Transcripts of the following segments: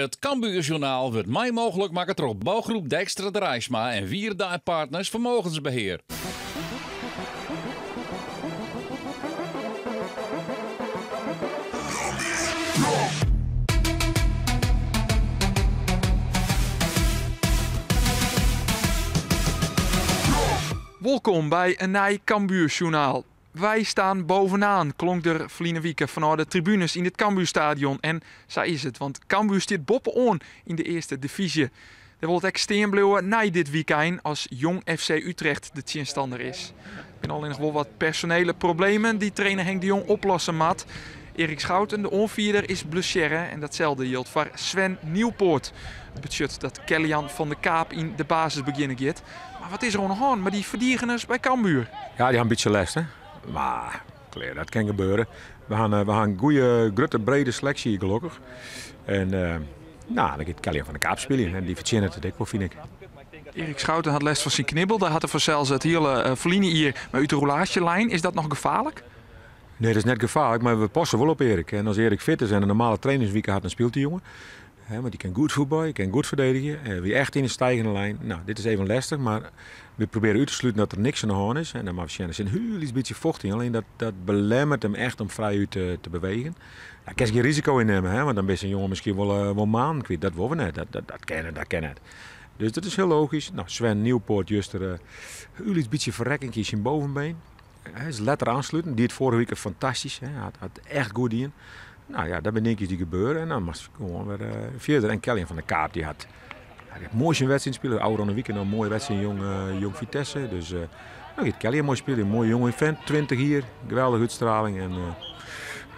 Het Cambuurjournaal wordt mij mogelijk maken door bouwgroep Dijkstra Drijsma en Wierdaai Partners Vermogensbeheer. Welkom bij een nieuw Cambuurjournaal. Wij staan bovenaan, klonk er verleden week vanuit de tribunes in het Cambuurstadion. En zo is het, want Cambuur staat boppen on in de eerste divisie. Er wordt ook steen blijven na dit weekend als Jong FC Utrecht de tegenstander is. Er zijn alleen nog wel wat personele problemen die trainer Henk de Jong oplossen moet. Erik Schouten, de onvierder, is blessure en datzelfde geldt voor Sven Nieuwpoort. Het betekent dat Kellyan van de Kaap in de basis beginnen gaat. Maar wat is er nog aan met die verdedigeners bij Cambuur? Ja, die hebben een beetje les, hè. Maar klaar, dat kan gebeuren. We gaan een goede, grote, brede selectie gelukkig. En dan gaat Kellyan van de Kaap spelen en die verdienen het ook wel, vind ik. Erik Schouten had les van zijn knibbel. Daar had er vanzelfs het hele verliezen hier maar uit de roulagelijn. Is dat nog gevaarlijk? Nee, dat is net gevaarlijk, maar we passen wel op Erik. En als Erik fit is en een normale trainingsweek had, dan speelt die jongen. Maar die kan goed voetballen, die kan goed verdedigen. Wie echt in de stijgende lijn. Nou, dit is even lastig, maar we proberen uit te sluiten dat er niks aan de hand is. En dan mag je zijn heel beetje vocht in. Alleen dat belemmert hem echt om vrij uit te bewegen. Daar kan je geen risico in nemen, want dan ben je een jongen misschien wel maanden kwijt. Dat willen we net, dat kan het. Dus dat is heel logisch. Nou, Sven Nieuwpoort juist er een beetje verrekking in zijn bovenbeen. Hij is letter aansluiten. Die het vorige week fantastisch. Hij had echt goed in. Nou ja, dat zijn dingetjes die gebeuren. En dan was ik gewoon weer verder. En Kellyan van de Kaap die had mooi zijn wedstrijd spelen. Ouder dan een weekend, een mooie wedstrijd in Jong Vitesse. Dus nou, Kellyan mooi spelen. Een mooie jonge vent, 20 hier. Geweldige uitstraling. En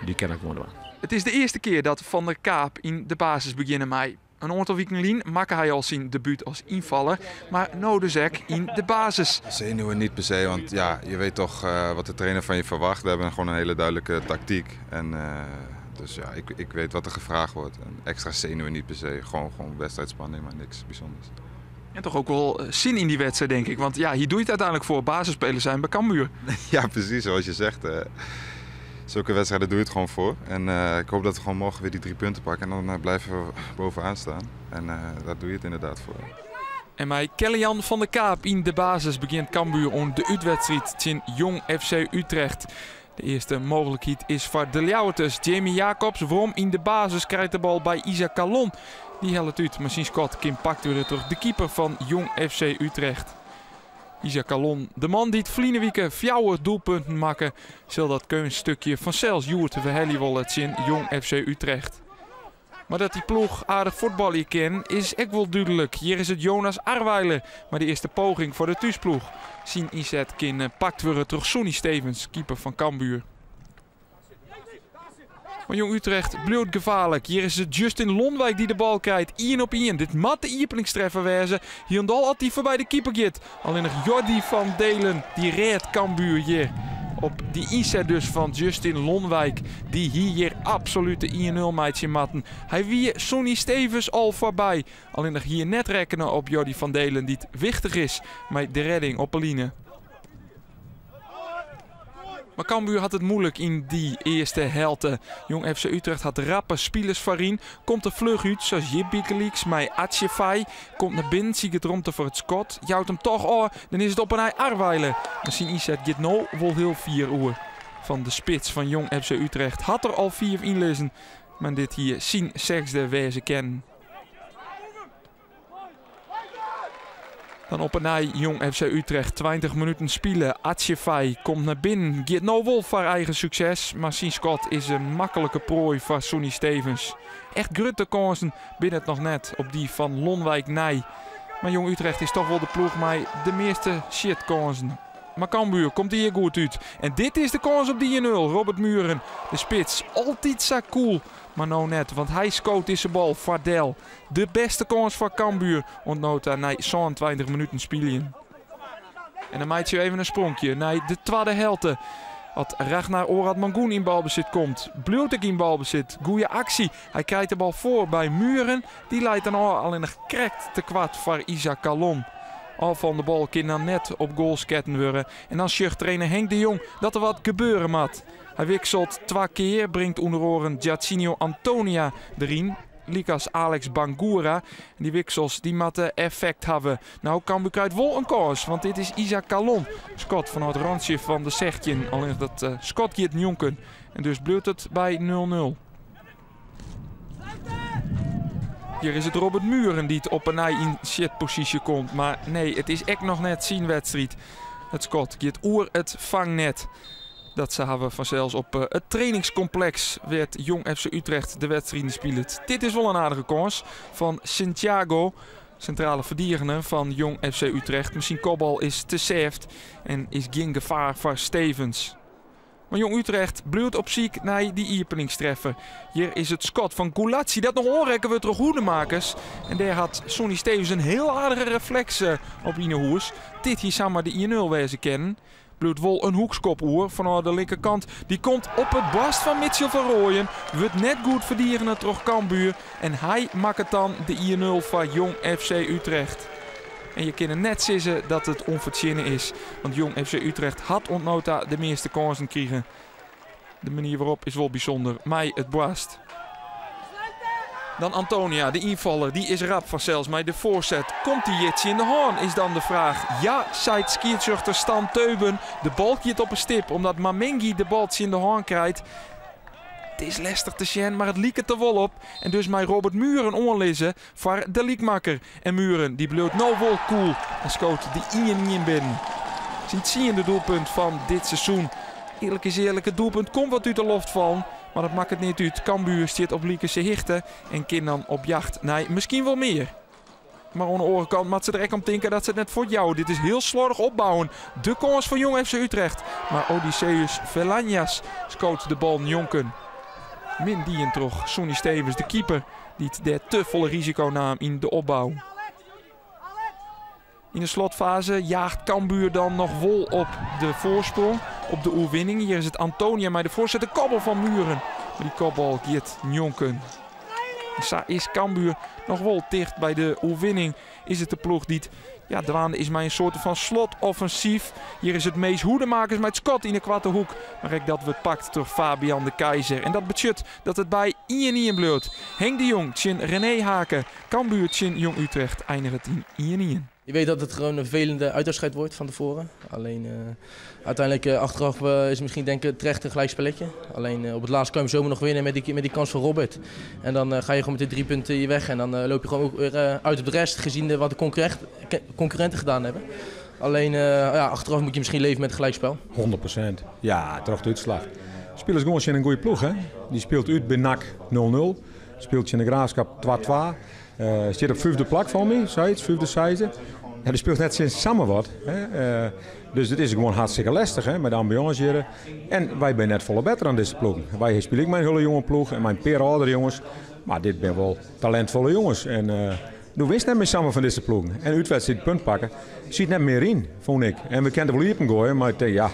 die ken ik gewoon wel. Het is de eerste keer dat Van der Kaap in de basis beginnen met. Een aantal weken maakte hij al zijn debuut als invaller, maar nou dus ook in de basis. Zenuwen niet per se, want ja, je weet toch wat de trainer van je verwacht. We hebben gewoon een hele duidelijke tactiek. En, dus ja, ik weet wat er gevraagd wordt. En extra zenuwen niet per se, gewoon wedstrijdspanning, maar niks bijzonders. En toch ook wel zin in die wedstrijd, denk ik. Want ja, hier doe je het uiteindelijk voor basisspelers zijn bij Cambuur. Ja, precies, zoals je zegt. Zulke wedstrijden doe je het gewoon voor. En ik hoop dat we gewoon morgen weer die 3 punten pakken. En dan blijven we bovenaan staan. En daar doe je het inderdaad voor. En met Kellyan van de Kaap in de basis begint Cambuur om de uitwedstrijd tegen Jong FC Utrecht. De eerste mogelijkheid is voor de Ljouwertes. Jamie Jacobs, waarom in de basis, krijgt de bal bij Isaac Calon. Die helpt het uit. Misschien Scott Kim pakt weer terug de keeper van Jong FC Utrecht. Isaac Calon, de man die het verliezen week 4 doelpunten maken, zal dat kunststukje vanzelfs Joert verhellen willen in Jong FC Utrecht. Maar dat die ploeg aardig voetballen kan, is echt wel duidelijk. Hier is het Jonas Arweiler, maar de eerste poging voor de thuisploeg. Zien inzet kan pakt weer terug Sonny Stevens, keeper van Cambuur. Maar Jong Utrecht blijft gevaarlijk. Hier is het Justin Lonwijk die de bal krijgt. 1 op 1. Dit mat de openingstreffer wezen. Hier en dal had hij voorbij de keeper gaat. Alleen nog Jordi van Delen die redt Cambuur hier. Op die inzet dus van Justin Lonwijk. Die hier absoluut de 1-0 meidje matten. Hij wie Sonny Stevens al voorbij. Alleen nog hier net rekenen op Jordi van Delen die het wichtig is met de redding op Eline. Maar Cambuur had het moeilijk in die eerste helte. Jong FC Utrecht had rappe spelers voorin. Komt er vlug uit, zoals Jip Biekelieks, met Atjefai. Komt naar binnen, ziet het rondte voor het schot. Jouwt hem toch aan, dan is het op een Arweiler. Misschien is het Git nou wel heel 4 uur. Van de spits van Jong FC Utrecht had er al 4 inlezen. Maar dit hier zien 6e wezen kennen. Dan op een nij Jong FC Utrecht, 20 minuten spelen. Atjefai komt naar binnen. Geert nou wel voor eigen succes. Maar Sien Scott is een makkelijke prooi van Sonny Stevens. Echt grote kansen binnen het nog net op die van Lonwijk Nij. Maar Jong Utrecht is toch wel de ploeg met de meeste shitkansen. Maar Cambuur komt hier goed uit. En dit is de kans op die 1-0. Robert Muren, de spits, altijd zo cool. Maar nou net, want hij scoot deze bal. Vardel, de beste kans voor Cambuur. Ontnota na 20 minuten spelen. En dan maakt je even een sprongje naar de tweede helte. Wat Ragnar Orad Mangoen in balbezit komt. Blutek in balbezit. Goeie actie. Hij krijgt de bal voor bij Muren. Die leidt dan al in een krekt te kwart voor Isaac Calon. Al van de bal kan dan net op goalsketten worden. En dan zegt trainer Henk de Jong dat er wat gebeuren moet. Hij wisselt 2 keer, brengt onder oren Giacinho Antonia erin. Likas Alex Bangura. Die wissels die moeten effect hebben. Nou, Cambuur krijgt wel een kans, want dit is Isaac Calon. Scott vanuit het randje van de 16. Alleen dat Scott gaat jonken. En dus blijft het bij 0-0. Hier is het Robert Muren die het op een in shitpositie komt. Maar nee, het is echt nog net zijn wedstrijd. Het Scott gaat oer het vangnet. Dat ze hebben vanzelfs op het trainingscomplex werd Jong FC Utrecht de wedstrijden speelt. Dit is wel een aardige kans van Santiago, centrale verdediger van Jong FC Utrecht. Misschien kopbal is te safe en is geen gevaar voor Stevens. Maar Jong Utrecht blijft op ziek naar die openingstreffer. Hier is het Scott van Goulatsi. Dat nog onrekken we terug hoedemakers. En daar had Sonny Stevens een heel aardige reflex op Inehoers. Dit hier samen de 1-0 wezen kennen. Bloedt wel een hoekskopoer vanuit de linkerkant. Die komt op het bast van Mitchell van Rooyen. Wordt net goed verdieren terug Cambuur. En hij maakt het dan de 1-0 van Jong FC Utrecht. En je kan net zeggen dat het onverzinnen is. Want Jong FC Utrecht had ontnota de meeste kansen kregen. De manier waarop is wel bijzonder. Mij het bast. Dan Antonia, de invaller, die is rap vanzelfs. Maar de voorzet, komt die jitje in de haan, is dan de vraag. Ja, zei skiertzuchter Stan Teuben. De bal gaat op een stip, omdat Mamengi de baltje in de haan krijgt. Het is lastig te zien, maar het liek het er wel op. En dus mij Robert Muren onlezen voor de liekmakker. En Muren, die bleut nou wel cool. En schoot die 1-1 binnen. Zijn het doelpunt van dit seizoen. Eerlijk is eerlijk, het doelpunt komt wat uit de loft vallen. Maar dat maakt het niet uit. Cambuur zit op Liekense hichten en kan dan op jacht. Nee, misschien wel meer. Maar aan de andere kant moet ze er echt om denken dat ze het net voor jou. Dit is heel slordig opbouwen. De kans van Jong FC Utrecht. Maar Odysseus Velanjas scoot de bal jonken. Min die en toch Sonny Stevens, de keeper, die het te volle risico nam in de opbouw. In de slotfase jaagt Cambuur dan nog wel op de voorsprong, op de oerwinning. Hier is het Antonia, maar de voorzet de koppel van Muren. Maar die koppel gaat jonken. Zo is Cambuur nog wel dicht bij de oerwinning. Is het de ploeg die het, ja, dwaande is mij een soort van slotoffensief. Hier is het Mees Hoedemakers met Scott in de kwarte hoek. Maar ik dat wordt pakt door Fabian de Keizer. En dat betekent dat het bij 1-1 bleut. Henk de Jong, tjen René Haken, Cambuur tjen Jong Utrecht eindigt het in 1-1. Je weet dat het gewoon een vervelende uitwedstrijd wordt van tevoren. Alleen uiteindelijk achteraf is misschien denk ik terecht een gelijkspelletje. Alleen op het laatst kan je zomaar nog winnen met die kans van Robert. En dan ga je gewoon met de 3 punten hier weg. En dan loop je gewoon ook weer uit op de rest gezien wat de concurrenten gedaan hebben. Alleen achteraf moet je misschien leven met het gelijkspel. 100%. Ja, terug de uitslag. Spelers gewoon zijn een goede ploeg. Hè? Die speelt uit bij NAC 0-0. Speelt in de Graafschap 2-2. Zit op 5e plek van mij, zoiets, 5e size. Ja, die speelt net sinds samen wat. Hè. Dus het is gewoon hartstikke lastig hè, met de ambiance hier. En wij zijn net volle beter aan deze ploeg. Wij speel ik mijn hele jonge ploeg en mijn peer oudere jongens. Maar dit zijn wel talentvolle jongens. En nu wist net meer samen van deze ploeg. En uitwedstrijd punt pakken, ziet net meer in, vond ik. En we kunnen wel hier gooien, maar ja,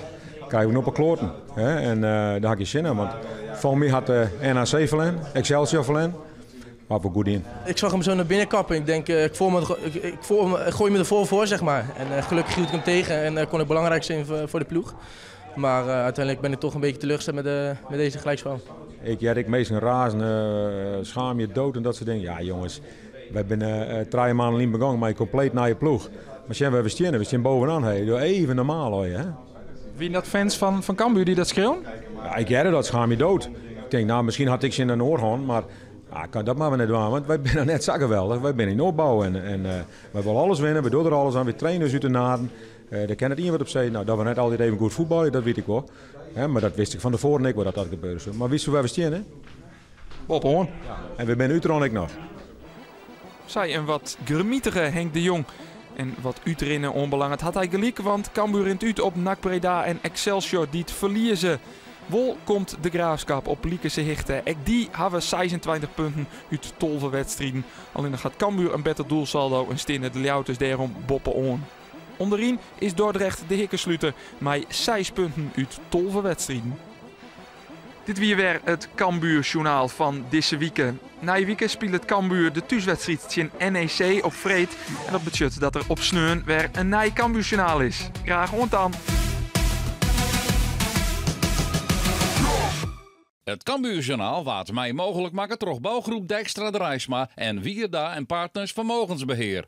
krijgen we nog een kloten. Hè. En daar had ik zin in, want van mij had NAC verlen, Excelsior verlen. Maar we goed in. Ik zag hem zo naar binnen kappen. Ik denk, ik gooi me ervoor voor, zeg maar. En gelukkig hield ik hem tegen en kon ik belangrijk zijn voor de ploeg. Maar uiteindelijk ben ik toch een beetje teleurgesteld met deze gelijkspel. Ik meestal razen, schaam je dood en dat soort dingen. Ja jongens, we hebben 3 maanden in begonnen, maar je compleet naar je ploeg. Maar zijn we staan bovenaan. Hey. Doe even normaal hoor. Hè? Wie dat fans van Cambuur die dat schreeuwen? Ja, ik herder dat, schaam je dood. Ik denk, nou misschien had ik ze in een oor gaan, maar... Ja, dat maar we net doen, want wij zijn net zo geweldig. Wij zijn in opbouw en wij willen alles winnen. We doen er alles aan. We trainen uit de naden. Daar kan het niet wat op zeggen. Nou, dat we net altijd even goed voetballen, dat weet ik wel. Maar dat wist ik van tevoren niet wat dat gebeurde. Maar wist je waar we staan, hè? Bob Hoorn. Ja. En we zijn Utrecht nog. Zij een wat gemietige Henk de Jong. En wat Utrecht onbelangrijk had hij gelijk, want Cambuur in het op NAC Breda en Excelsior die het verliezen. Wol komt de Graafschap op Liekense hichten. Ook die hebben 26 punten uit 12 wedstrijden. Alleen dan gaat Cambuur een beter doelsaldo en stenen de Ljouters daarom boppen on. Onderin is Dordrecht de hikkensluiter met 6 punten uit 12 wedstrijden. Dit weer het Cambuur-journaal van deze week. Na je week speelt het Cambuur de thuiswedstrijd in NEC op Vreed. En dat betekent dat er op Sneun weer een nieuw Cambuur-journaal is. Graag ontdaan. Het Cambuurjournaal waard mij mogelijk maken door bouwgroep Dijkstra de Rijsma en Wierda en Partners Vermogensbeheer.